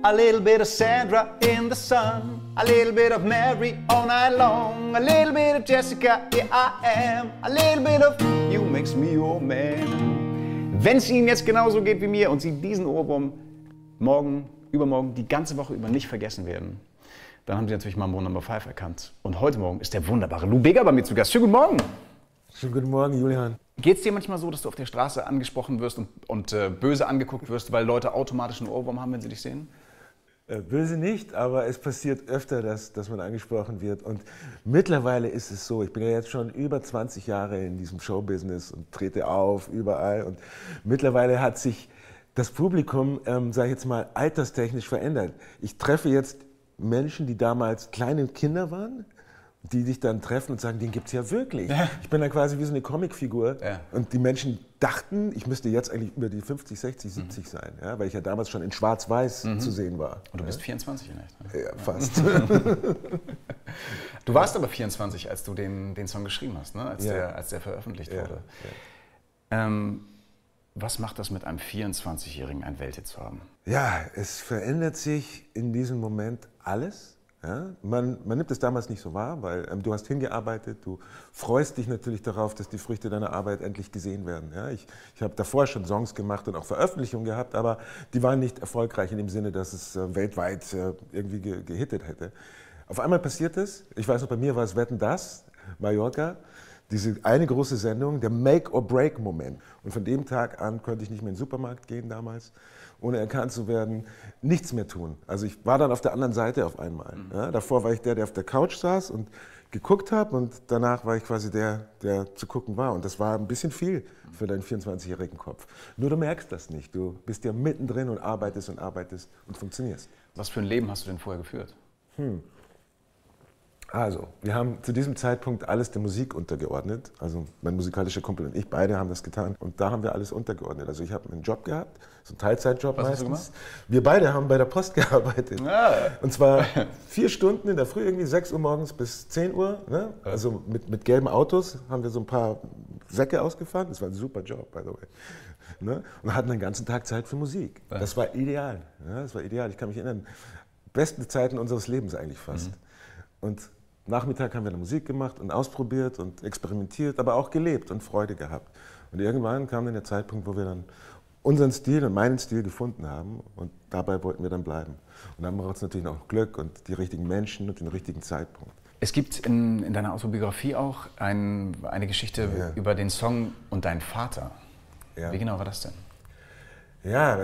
A little bit of Sandra in the sun, a little bit of Mary all night long, a little bit of Jessica, yeah I am, a little bit of you makes me your man. Wenn es Ihnen jetzt genauso geht wie mir und Sie diesen Ohrwurm morgen, übermorgen, die ganze Woche über nicht vergessen werden, dann haben Sie natürlich Mambo No. 5 erkannt. Und heute Morgen ist der wunderbare Lou Bega bei mir zu Gast. Schönen guten Morgen. Schönen guten Morgen, Julian. Geht es dir manchmal so, dass du auf der Straße angesprochen wirst und böse angeguckt wirst, weil Leute automatisch einen Ohrwurm haben, wenn sie dich sehen? Böse nicht, aber es passiert öfter, dass man angesprochen wird. Und mittlerweile ist es so, ich bin ja jetzt schon über 20 Jahre in diesem Showbusiness und trete auf überall. Und mittlerweile hat sich das Publikum, sage ich jetzt mal, alterstechnisch verändert. Ich treffe jetzt Menschen, die damals kleine Kinder waren, die dich dann treffen und sagen, den gibt es ja wirklich. Ja. Ich bin dann quasi wie so eine Comicfigur. Ja. Und die Menschen dachten, ich müsste jetzt eigentlich über die 50, 60, 70 sein, ja, weil ich ja damals schon in Schwarz-Weiß zu sehen war. Und du bist 24 in echt? Ne? Ja, fast. Du warst aber 24, als du den Song geschrieben hast, ne? Als der veröffentlicht wurde. Ja. Was macht das mit einem 24-Jährigen, ein Welthit zu haben? Ja, es verändert sich in diesem Moment alles. Ja, man nimmt es damals nicht so wahr, weil du hast hingearbeitet, du freust dich natürlich darauf, dass die Früchte deiner Arbeit endlich gesehen werden. Ja, ich habe davor schon Songs gemacht und auch Veröffentlichungen gehabt, aber die waren nicht erfolgreich in dem Sinne, dass es weltweit irgendwie gehittet hätte. Auf einmal passiert es, ich weiß noch, bei mir war es Wetten, dass, Mallorca, diese eine große Sendung, der Make-or-Break-Moment. Und von dem Tag an konnte ich nicht mehr in den Supermarkt gehen damals, ohne erkannt zu werden, nichts mehr tun. Also ich war dann auf der anderen Seite auf einmal. Ja, davor war ich der auf der Couch saß und geguckt habe und danach war ich quasi der zu gucken war. Und das war ein bisschen viel für deinen 24-jährigen Kopf. Nur du merkst das nicht. Du bist ja mittendrin und arbeitest und funktionierst. Was für ein Leben hast du denn vorher geführt? Also, wir haben zu diesem Zeitpunkt alles der Musik untergeordnet. Also mein musikalischer Kumpel und ich, beide haben das getan. Und da haben wir alles untergeordnet. Also ich habe einen Job gehabt, so einen Teilzeitjob meistens. Was hast du gemacht? Wir beide haben bei der Post gearbeitet. Und zwar 4 Stunden in der Früh, irgendwie 6 Uhr morgens bis 10 Uhr. Ne? Also mit gelben Autos haben wir so ein paar Säcke ausgefahren. Das war ein super Job, by the way. Ne? Und hatten den ganzen Tag Zeit für Musik. Das war ideal. Ja, das war ideal. Ich kann mich erinnern, beste Zeiten unseres Lebens eigentlich fast. Und Nachmittag haben wir dann Musik gemacht und ausprobiert und experimentiert, aber auch gelebt und Freude gehabt. Und irgendwann kam dann der Zeitpunkt, wo wir dann unseren Stil und meinen Stil gefunden haben und dabei wollten wir dann bleiben. Und dann braucht es natürlich noch Glück und die richtigen Menschen und den richtigen Zeitpunkt. Es gibt in deiner Autobiografie auch eine Geschichte über den Song und deinen Vater. Ja. Wie genau war das denn? Ja,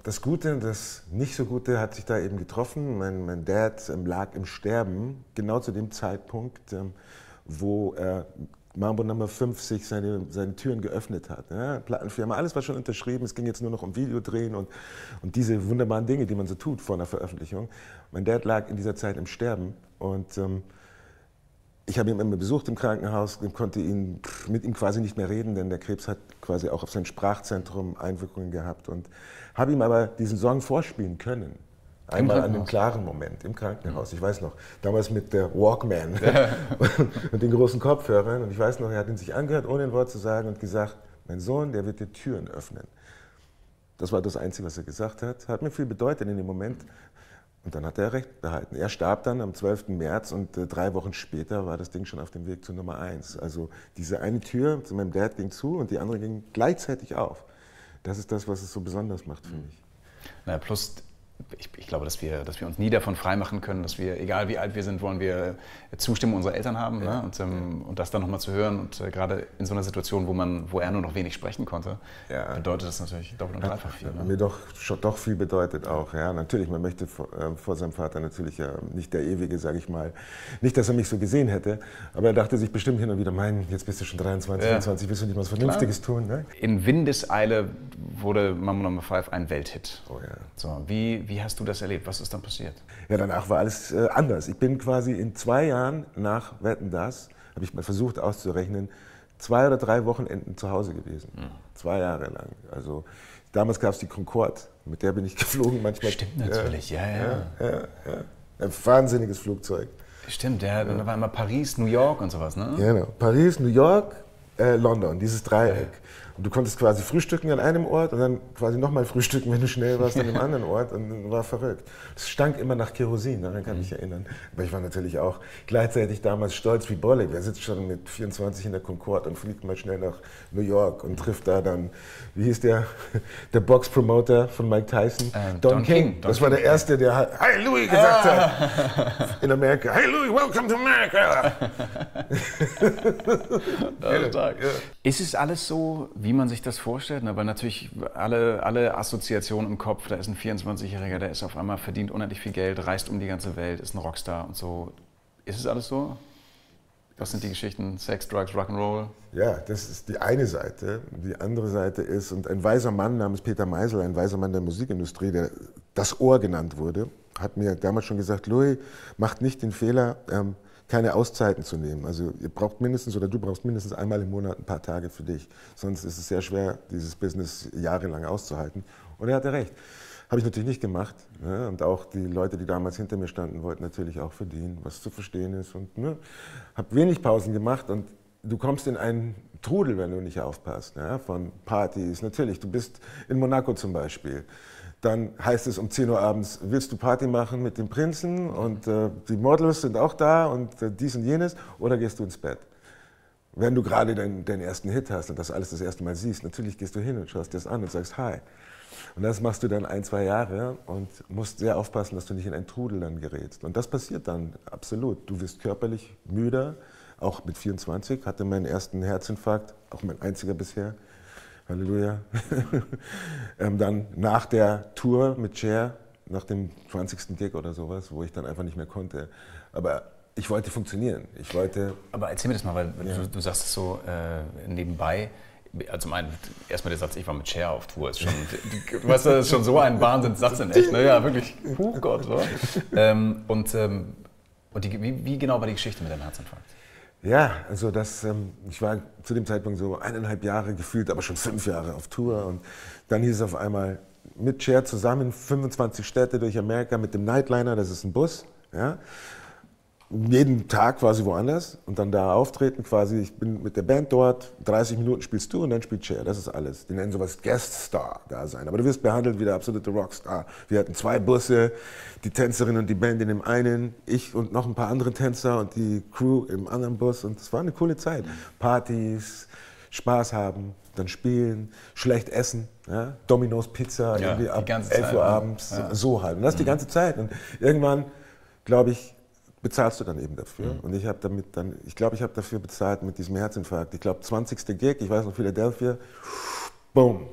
das Gute und das nicht so Gute hat sich da eben getroffen. Mein Dad lag im Sterben, genau zu dem Zeitpunkt, wo Mambo No. 5 sich seine Türen geöffnet hat. Ja, Plattenfirma, alles war schon unterschrieben, es ging jetzt nur noch um Videodrehen und diese wunderbaren Dinge, die man so tut vor einer Veröffentlichung. Mein Dad lag in dieser Zeit im Sterben und ich habe ihn immer besucht im Krankenhaus und konnte mit ihm quasi nicht mehr reden, denn der Krebs hat quasi auch auf sein Sprachzentrum Einwirkungen gehabt und habe ihm aber diesen Song vorspielen können. Einmal an dem klaren Moment im Krankenhaus. Ich weiß noch, damals mit der Walkman und den großen Kopfhörern. Und ich weiß noch, er hat ihn sich angehört, ohne ein Wort zu sagen und gesagt, mein Sohn, der wird dir Türen öffnen. Das war das Einzige, was er gesagt hat. Hat mir viel bedeutet in dem Moment. Und dann hat er recht behalten. Er starb dann am 12. März und 3 Wochen später war das Ding schon auf dem Weg zur Nummer 1. Also diese eine Tür zu meinem Dad ging zu und die andere ging gleichzeitig auf. Das ist das, was es so besonders macht für mich. Na, plus ich glaube, dass wir uns nie davon freimachen können, dass wir, egal wie alt wir sind, wollen wir Zustimmung unserer Eltern haben. Ja, ne? Und das dann nochmal zu hören und gerade in so einer Situation, wo er nur noch wenig sprechen konnte, bedeutet das natürlich doppelt und dreifach viel. Ne? Mir doch viel bedeutet auch. Ja, natürlich, man möchte vor seinem Vater natürlich ja nicht der Ewige, sage ich mal. Nicht, dass er mich so gesehen hätte, aber er dachte sich bestimmt hin und wieder, jetzt bist du schon 23, 24, willst du nicht mal was Vernünftiges tun? Ne? In Windeseile wurde Mambo No. 5 ein Welthit. Oh ja. So, wie hast du das erlebt? Was ist dann passiert? Ja, danach war alles anders. Ich bin quasi in 2 Jahren nach Wetten, dass, habe ich mal versucht auszurechnen, 2 oder 3 Wochenenden zu Hause gewesen. 2 Jahre lang. Also damals gab es die Concorde, mit der bin ich geflogen manchmal. Stimmt natürlich, ja. Ein wahnsinniges Flugzeug. Stimmt, dann war immer Paris, New York und sowas, ne? Genau, Paris, New York, London, dieses Dreieck. Und du konntest quasi frühstücken an einem Ort und dann quasi nochmal frühstücken, wenn du schnell warst, an einem anderen Ort und war verrückt. Es stank immer nach Kerosin, daran kann ich mich erinnern. Aber ich war natürlich auch gleichzeitig damals stolz wie Bolle. Wer sitzt schon mit 24 in der Concorde und fliegt mal schnell nach New York und trifft da dann, wie hieß der Box-Promoter von Mike Tyson? Don King. Das war der Erste, der Hi Louis gesagt hat in Amerika. Hey Louis, welcome to America. Ist es alles so, wie man sich das vorstellt? Weil natürlich alle Assoziationen im Kopf, da ist ein 24-Jähriger, der ist auf einmal, verdient unendlich viel Geld, reist um die ganze Welt, ist ein Rockstar und so. Ist es alles so? Was sind die Geschichten? Sex, Drugs, Rock'n'Roll? Ja, das ist die eine Seite. Die andere Seite ist, und ein weiser Mann namens Peter Meisel, ein weiser Mann der Musikindustrie, der das Ohr genannt wurde, hat mir damals schon gesagt, Louis, macht nicht den Fehler, keine Auszeiten zu nehmen. Also ihr braucht mindestens, oder du brauchst mindestens einmal im Monat ein paar Tage für dich. Sonst ist es sehr schwer, dieses Business jahrelang auszuhalten. Und er hatte recht. Habe ich natürlich nicht gemacht. Ne? Und auch die Leute, die damals hinter mir standen, wollten natürlich auch verdienen, was zu verstehen ist. Und ne? Habe wenig Pausen gemacht und du kommst in einen Trudel, wenn du nicht aufpasst. Ne? Von Partys, natürlich. Du bist in Monaco zum Beispiel. Dann heißt es um 10 Uhr abends, willst du Party machen mit dem Prinzen und die Models sind auch da und dies und jenes, oder gehst du ins Bett? Wenn du gerade deinen ersten Hit hast und das alles das erste Mal siehst, natürlich gehst du hin und schaust dir das an und sagst Hi. Und das machst du dann 1, 2 Jahre und musst sehr aufpassen, dass du nicht in einen Trudel dann gerätst. Und das passiert dann absolut. Du wirst körperlich müder, auch mit 24, hatte meinen ersten Herzinfarkt, auch mein einziger bisher. Halleluja. Dann nach der Tour mit Cher, nach dem 20. Gig oder sowas, wo ich dann einfach nicht mehr konnte. Aber ich wollte funktionieren. Aber erzähl mir das mal, weil du sagst es so nebenbei. Also erstmal der Satz, ich war mit Cher auf Tour, ist schon, weißt du, das ist schon so ein Wahnsinnssatz in echt, ne? Ja, wirklich, Gott, oder? Wie genau war die Geschichte mit deinem Herzinfarkt? Ja, also ich war zu dem Zeitpunkt so 1,5 Jahre gefühlt, aber schon 5 Jahre auf Tour. Und dann hieß es auf einmal mit Cher zusammen 25 Städte durch Amerika mit dem Nightliner, das ist ein Bus. Ja? Jeden Tag quasi woanders und dann da auftreten quasi. Ich bin mit der Band dort, 30 Minuten spielst du und dann spielt Cher, das ist alles. Die nennen sowas Guest-Star da sein, aber du wirst behandelt wie der absolute Rockstar. Wir hatten 2 Busse, die Tänzerin und die Band in dem einen, ich und noch ein paar andere Tänzer und die Crew im anderen Bus und es war eine coole Zeit. Partys, Spaß haben, dann spielen, schlecht essen, ja? Domino's Pizza, ja, irgendwie ab 11 Uhr abends, ja. So halt. Und das die ganze Zeit und irgendwann, glaube ich, bezahlst du dann eben dafür. Und ich habe ich habe dafür bezahlt mit diesem Herzinfarkt. Ich glaube, 20. Gig, ich weiß noch, Philadelphia, boom.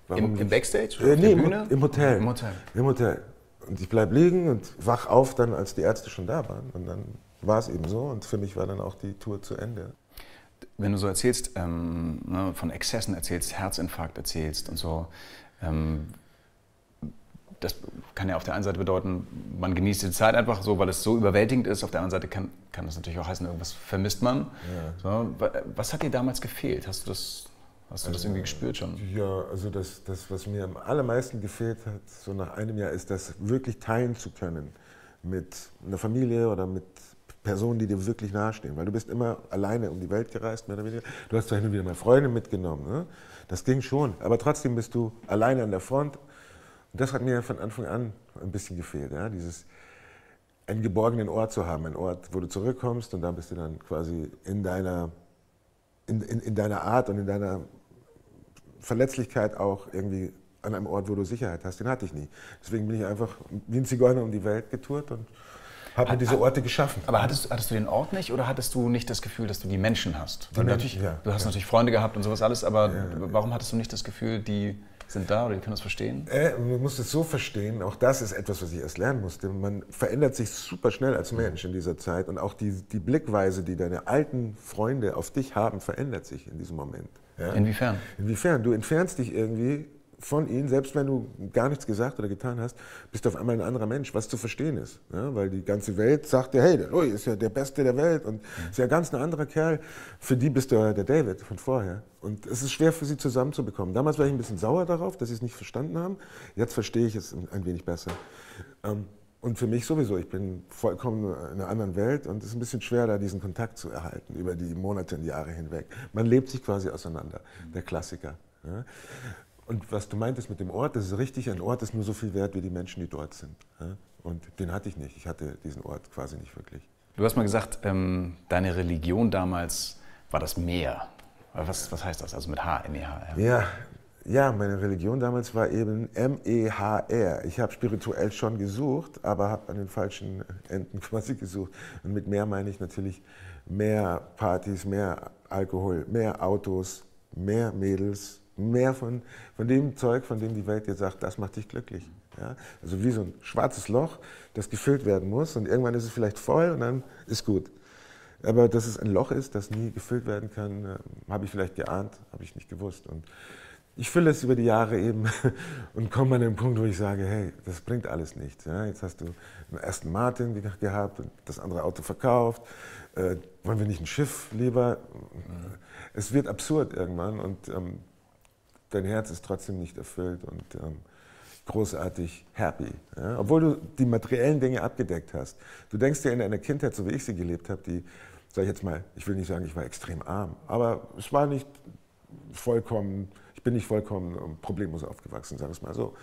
Im Backstage? Nee, im Hotel. Im Hotel. Im Hotel. Und ich bleib liegen und wach auf dann, als die Ärzte schon da waren. Und dann war es eben so und für mich war dann auch die Tour zu Ende. Wenn du so erzählst, von Exzessen erzählst, Herzinfarkt erzählst und so, das kann ja auf der einen Seite bedeuten, man genießt die Zeit einfach so, weil es so überwältigend ist. Auf der anderen Seite kann das natürlich auch heißen, irgendwas vermisst man. Ja. So, was hat dir damals gefehlt? Hast du das irgendwie gespürt schon? Ja, also das, was mir am allermeisten gefehlt hat, so nach einem Jahr, ist das wirklich teilen zu können mit einer Familie oder mit Personen, die dir wirklich nahestehen. Weil du bist immer alleine um die Welt gereist, mehr oder weniger. Du hast zwar hin und wieder mal Freunde mitgenommen, ne? Das ging schon. Aber trotzdem bist du alleine an der Front. Und das hat mir von Anfang an ein bisschen gefehlt, ja? Einen geborgenen Ort zu haben, einen Ort, wo du zurückkommst und da bist du dann quasi in deiner Art und in deiner Verletzlichkeit auch irgendwie an einem Ort, wo du Sicherheit hast. Den hatte ich nie. Deswegen bin ich einfach wie ein Zigeuner um die Welt getourt und habe mir diese Orte geschaffen. Aber hattest du den Ort nicht oder hattest du nicht das Gefühl, dass du die Menschen hast? Du hast natürlich Freunde gehabt und sowas alles, aber warum hattest du nicht das Gefühl, die sind da oder die können das verstehen? Man muss es so verstehen, auch das ist etwas, was ich erst lernen musste. Man verändert sich super schnell als Mensch in dieser Zeit und auch die Blickweise, die deine alten Freunde auf dich haben, verändert sich in diesem Moment. Ja? Inwiefern? Inwiefern? Du entfernst dich irgendwie von ihnen, selbst wenn du gar nichts gesagt oder getan hast, bist du auf einmal ein anderer Mensch, was zu verstehen ist. Ja, weil die ganze Welt sagt dir, hey, der Louis ist ja der Beste der Welt und ist ja ganz ein anderer Kerl. Für die bist du der David von vorher. Und es ist schwer für sie zusammenzubekommen. Damals war ich ein bisschen sauer darauf, dass sie es nicht verstanden haben. Jetzt verstehe ich es ein wenig besser. Und für mich sowieso, ich bin vollkommen in einer anderen Welt und es ist ein bisschen schwer, da diesen Kontakt zu erhalten über die Monate und Jahre hinweg. Man lebt sich quasi auseinander, der Klassiker. Ja. Und was du meintest mit dem Ort, das ist richtig, ein Ort ist nur so viel wert wie die Menschen, die dort sind. Ja. Und den hatte ich nicht, ich hatte diesen Ort quasi nicht wirklich. Du hast mal gesagt, deine Religion damals war das Meer. Was heißt das, also mit H, M-E-H-R? Ja, meine Religion damals war eben M-E-H-R. Ich habe spirituell schon gesucht, aber habe an den falschen Enden quasi gesucht. Und mit mehr meine ich natürlich mehr Partys, mehr Alkohol, mehr Autos, mehr Mädels, mehr von dem Zeug, von dem die Welt dir sagt, das macht dich glücklich. Ja? Also wie so ein schwarzes Loch, das gefüllt werden muss und irgendwann ist es vielleicht voll und dann ist gut. Aber dass es ein Loch ist, das nie gefüllt werden kann, habe ich vielleicht geahnt, habe ich nicht gewusst. Und ich fülle es über die Jahre eben und komme an den Punkt, wo ich sage, hey, das bringt alles nichts. Ja, jetzt hast du einen Aston Martin gehabt und das andere Auto verkauft. Wollen wir nicht ein Schiff lieber? Es wird absurd irgendwann und dein Herz ist trotzdem nicht erfüllt und großartig happy. Ja? Obwohl du die materiellen Dinge abgedeckt hast. Du denkst dir in deiner Kindheit, so wie ich sie gelebt habe, die, sag ich jetzt mal, ich will nicht sagen, ich war extrem arm, aber es war nicht vollkommen, ich bin nicht vollkommen problemlos aufgewachsen, sagen wir es mal so.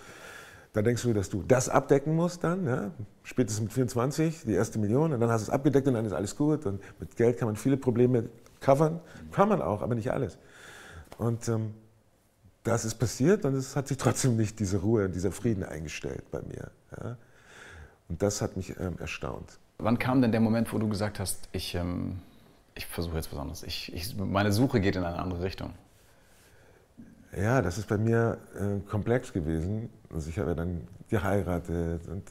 Da denkst du, dass du das abdecken musst dann, ja? Spätestens mit 24, die erste Million, und dann hast du es abgedeckt und dann ist alles gut. Und mit Geld kann man viele Probleme covern, kann man auch, aber nicht alles. Und das ist passiert und es hat sich trotzdem nicht diese Ruhe, dieser Frieden eingestellt bei mir. Ja? Und das hat mich erstaunt. Wann kam denn der Moment, wo du gesagt hast, ich versuche jetzt was anderes, meine Suche geht in eine andere Richtung? Ja, das ist bei mir komplex gewesen. Also ich habe ja dann geheiratet und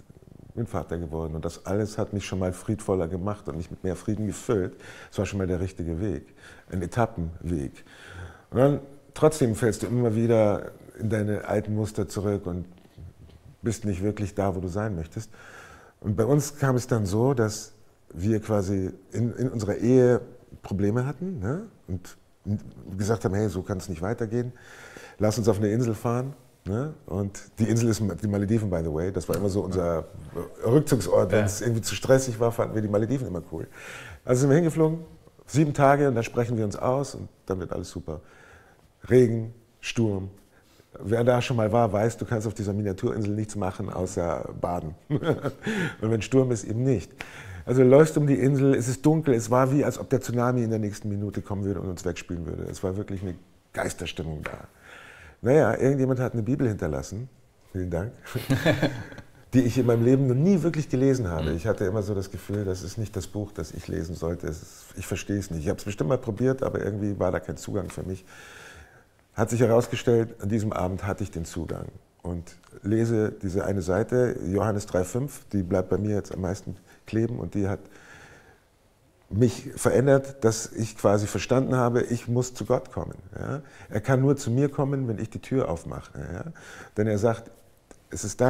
bin Vater geworden und das alles hat mich schon mal friedvoller gemacht und mich mit mehr Frieden gefüllt. Das war schon mal der richtige Weg, ein Etappenweg. Und dann trotzdem fällst du immer wieder in deine alten Muster zurück und bist nicht wirklich da, wo du sein möchtest. Und bei uns kam es dann so, dass wir quasi in unserer Ehe Probleme hatten, ne? Und gesagt haben, hey, so kann es nicht weitergehen. Lass uns auf eine Insel fahren. Ne? Und die Insel ist die Malediven, by the way. Das war immer so unser Rückzugsort. Wenn es irgendwie zu stressig war, fanden wir die Malediven immer cool. Also sind wir hingeflogen, 7 Tage und dann sprechen wir uns aus und dann wird alles super. Regen, Sturm. Wer da schon mal war, weiß, du kannst auf dieser Miniaturinsel nichts machen, außer baden. Und wenn Sturm ist, eben nicht. Also du läufst um die Insel, es ist dunkel, es war wie, als ob der Tsunami in der nächsten Minute kommen würde und uns wegspülen würde. Es war wirklich eine Geisterstimmung da. Naja, irgendjemand hat eine Bibel hinterlassen, vielen Dank, die ich in meinem Leben noch nie wirklich gelesen habe. Ich hatte immer so das Gefühl, das ist nicht das Buch, das ich lesen sollte. Ich verstehe es nicht. Ich habe es bestimmt mal probiert, aber irgendwie war da kein Zugang für mich. Hat sich herausgestellt, an diesem Abend hatte ich den Zugang und lese diese eine Seite, Johannes 3,5, die bleibt bei mir jetzt am meisten kleben und die hat mich verändert, dass ich quasi verstanden habe, ich muss zu Gott kommen. Ja? Er kann nur zu mir kommen, wenn ich die Tür aufmache. Ja? Denn er sagt, es ist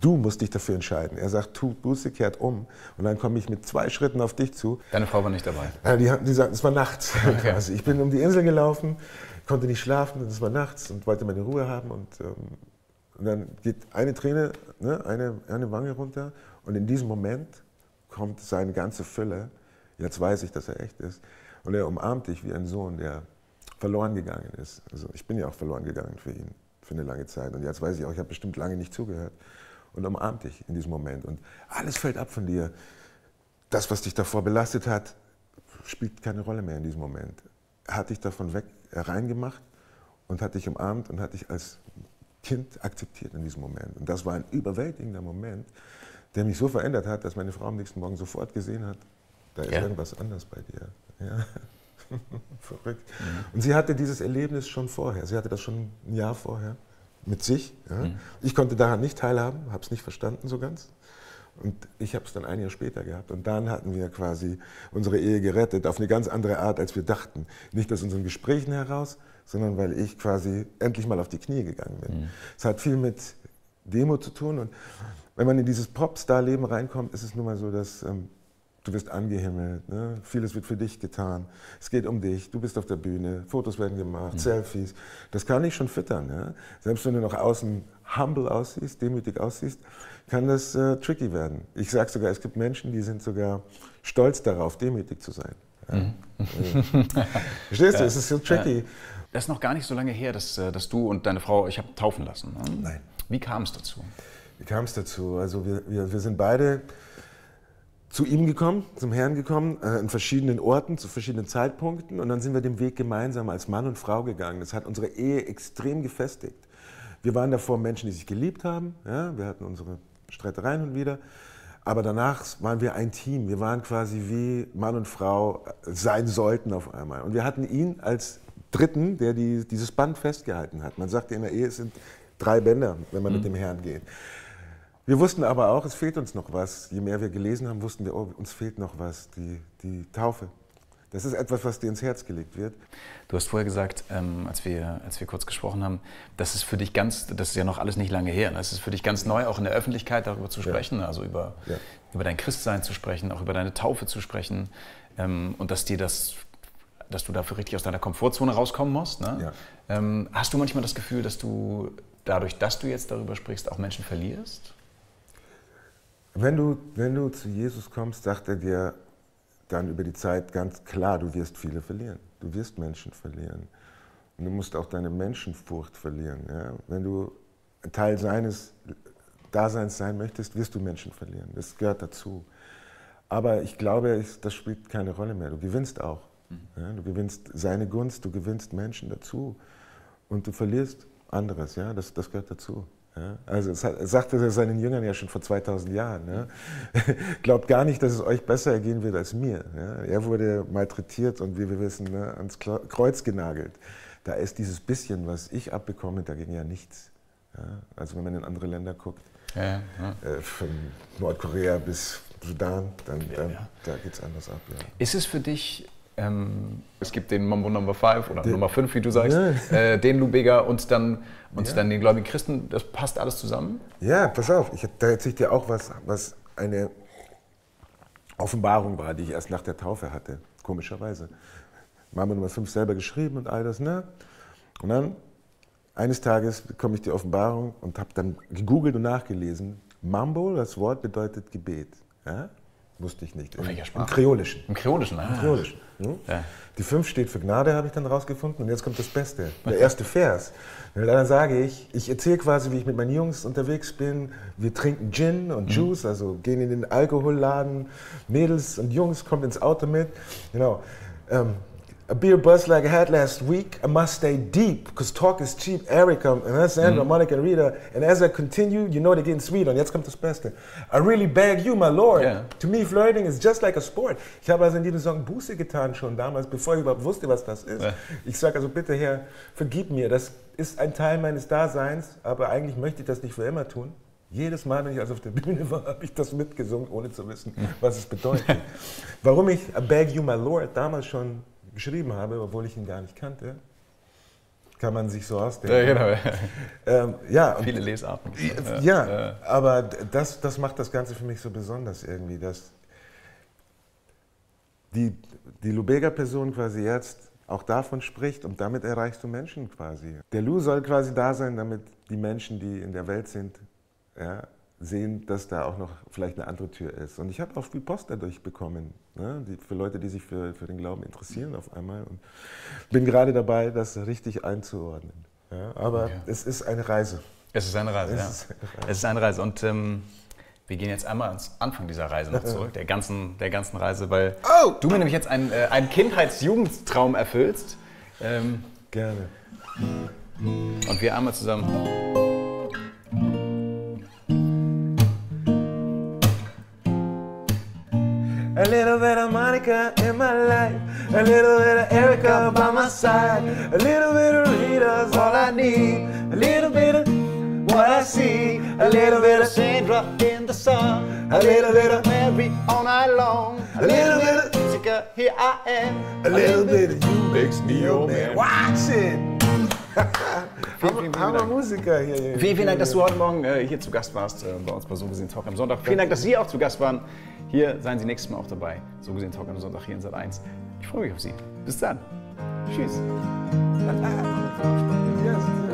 du musst dich dafür entscheiden. Er sagt, tu Buße, kehrt um. Und dann komme ich mit 2 Schritten auf dich zu. Dann Frau war nicht dabei? Ja, die sagten, es war nachts. Okay. Also ich bin um die Insel gelaufen, konnte nicht schlafen, und es war nachts und wollte meine Ruhe haben. Und dann geht eine Träne, ne, eine Wange runter. Und in diesem Moment kommt seine ganze Fülle. Jetzt weiß ich, dass er echt ist. Und er umarmt dich wie ein Sohn, der verloren gegangen ist. Also ich bin ja auch verloren gegangen für ihn, für eine lange Zeit. Und jetzt weiß ich auch, ich habe bestimmt lange nicht zugehört. Und umarmt dich in diesem Moment. Und alles fällt ab von dir. Das, was dich davor belastet hat, spielt keine Rolle mehr in diesem Moment. Er hat dich davon reingemacht und hat dich umarmt und hat dich als Kind akzeptiert in diesem Moment. Und das war ein überwältigender Moment, der mich so verändert hat, dass meine Frau am nächsten Morgen sofort gesehen hat, da ist irgendwas anders bei dir. Ja. Verrückt. Und sie hatte dieses Erlebnis schon vorher. Sie hatte das schon ein Jahr vorher mit sich. Ja. Ich konnte daran nicht teilhaben, habe es nicht verstanden so ganz. Und ich habe es dann ein Jahr später gehabt. Und dann hatten wir quasi unsere Ehe gerettet, auf eine ganz andere Art, als wir dachten. Nicht aus unseren Gesprächen heraus, sondern weil ich quasi endlich mal auf die Knie gegangen bin. Es hat viel mit Demo zu tun. Und wenn man in dieses Popstar-Leben reinkommt, ist es nun mal so, dass du wirst angehimmelt, ne? Vieles wird für dich getan, es geht um dich, du bist auf der Bühne, Fotos werden gemacht, Selfies, das kann dich schon füttern. Ja? Selbst wenn du nach außen humble aussiehst, demütig aussiehst, kann das tricky werden. Ich sage sogar, es gibt Menschen, die sind sogar stolz darauf, demütig zu sein. Ja? Verstehst du, es ist so tricky. Das ist noch gar nicht so lange her, dass du und deine Frau euch habt taufen lassen. Ne? Nein. Wie kam es dazu? Wie kam es dazu? Also wir sind beide zu ihm gekommen, zum Herrn gekommen, an verschiedenen Orten, zu verschiedenen Zeitpunkten. Und dann sind wir den Weg gemeinsam als Mann und Frau gegangen. Das hat unsere Ehe extrem gefestigt. Wir waren davor Menschen, die sich geliebt haben. Ja? Wir hatten unsere Streitereien und wieder. Aber danach waren wir ein Team. Wir waren quasi wie Mann und Frau sein sollten auf einmal. Und wir hatten ihn als Dritten, der dieses Band festgehalten hat. Man sagt in der Ehe, es sind 3 Bänder, wenn man mit dem Herrn geht. Wir wussten aber auch, es fehlt uns noch was. Je mehr wir gelesen haben, wussten wir, oh, uns fehlt noch was, die Taufe. Das ist etwas, was dir ins Herz gelegt wird. Du hast vorher gesagt, als wir kurz gesprochen haben, das ist für dich das ist ja noch alles nicht lange her, das ist für dich ganz neu, auch in der Öffentlichkeit darüber zu sprechen, also über dein Christsein zu sprechen, auch über deine Taufe zu sprechen und dass du dafür richtig aus deiner Komfortzone rauskommen musst. Ne? Ja. Hast du manchmal das Gefühl, dass du dadurch, dass du jetzt darüber sprichst, auch Menschen verlierst? Wenn du zu Jesus kommst, sagt er dir dann über die Zeit ganz klar, du wirst viele verlieren. Du wirst Menschen verlieren. Und du musst auch deine Menschenfurcht verlieren. Ja? Wenn du ein Teil seines Daseins sein möchtest, wirst du Menschen verlieren. Das gehört dazu. Aber ich glaube, das spielt keine Rolle mehr. Du gewinnst auch. Ja? Du gewinnst seine Gunst, du gewinnst Menschen dazu. Und du verlierst anderes. Ja? Das gehört dazu. Ja, also sagte er seinen Jüngern ja schon vor 2000 Jahren. Ja. Glaubt gar nicht, dass es euch besser ergehen wird als mir. Ja. Er wurde malträtiert und wie wir wissen, ne, ans Kreuz genagelt. Da ist dieses bisschen, was ich abbekomme, dagegen ja nichts. Ja. Also wenn man in andere Länder guckt, von Nordkorea bis Sudan, da geht es anders ab. Ja. Ist es für dich... es gibt den Mambo Number 5 oder Nummer 5, wie du sagst, den Lubega und dann den gläubigen Christen. Das passt alles zusammen? Ja, pass auf, da erzähle ich dir auch was eine Offenbarung war, die ich erst nach der Taufe hatte, komischerweise. Mambo Nummer 5 selber geschrieben und all das, ne? Und dann, eines Tages bekomme ich die Offenbarung und habe dann gegoogelt und nachgelesen. Mambo, das Wort bedeutet Gebet. Ja? Wusste ich nicht. Im Kreolischen. Im Kreolischen, Im Kreolischen. Ja. Die 5 steht für Gnade, habe ich dann rausgefunden. Und jetzt kommt das Beste, der erste Vers. Und dann sage ich erzähle quasi, wie ich mit meinen Jungs unterwegs bin. Wir trinken Gin und Juice, also gehen in den Alkoholladen. Mädels und Jungs kommen ins Auto mit. Genau. A beer buzz like I had last week. I must stay deep, because talk is cheap. Erica, and Sandra, Monica, and Rita. And as I continue, you know they're getting sweet. Und jetzt kommt das Beste. I really beg you, my Lord. Yeah. To me, flirting is just like a sport. Ich habe also in diesem Song Buße getan schon damals, bevor ich überhaupt wusste, was das ist. Yeah. Ich sage also, bitte Herr, vergib mir. Das ist ein Teil meines Daseins, aber eigentlich möchte ich das nicht für immer tun. Jedes Mal, wenn ich also auf der Bühne war, habe ich das mitgesungen, ohne zu wissen, was es bedeutet. Warum ich I beg you, my Lord damals schon geschrieben habe, obwohl ich ihn gar nicht kannte, kann man sich so ausdenken. Ja, genau. Viele Lesarten. Aber das macht das Ganze für mich so besonders irgendwie, dass die Lubega-Person quasi jetzt auch davon spricht und damit erreichst du Menschen quasi. Der Lou soll quasi da sein, damit die Menschen, die in der Welt sind, sehen, dass da auch noch vielleicht eine andere Tür ist. Und ich habe auch viel Post dadurch bekommen, ne? Für Leute, die sich für den Glauben interessieren auf einmal. Und bin gerade dabei, das richtig einzuordnen. Ja? Aber es ist eine Reise. Es ist eine Reise, Es ist eine Reise. Und wir gehen jetzt einmal ans Anfang dieser Reise noch zurück, der ganzen Reise, weil du mir nämlich jetzt einen Kindheits-Jugendtraum erfüllst. Gerne. Und wir einmal zusammen... A little bit of Monica in my life, a little bit of Erica by my side, a little bit of Rita's all I need, a little bit of what I see, a little bit of Sandra in the sun, a little bit of Mary all night long, a little bit of Jessica, here I am, a little bit of you makes me your man. Watch it! Vielen Dank, dass du heute Morgen hier zu Gast warst, bei uns bei So gesehen Talk am Sonntag. Vielen Dank, dass Sie auch zu Gast waren Hier seien Sie nächstes Mal auch dabei. So gesehen Talk am Sonntag hier in Sat.1. Ich freue mich auf Sie. Bis dann. Tschüss. Ja,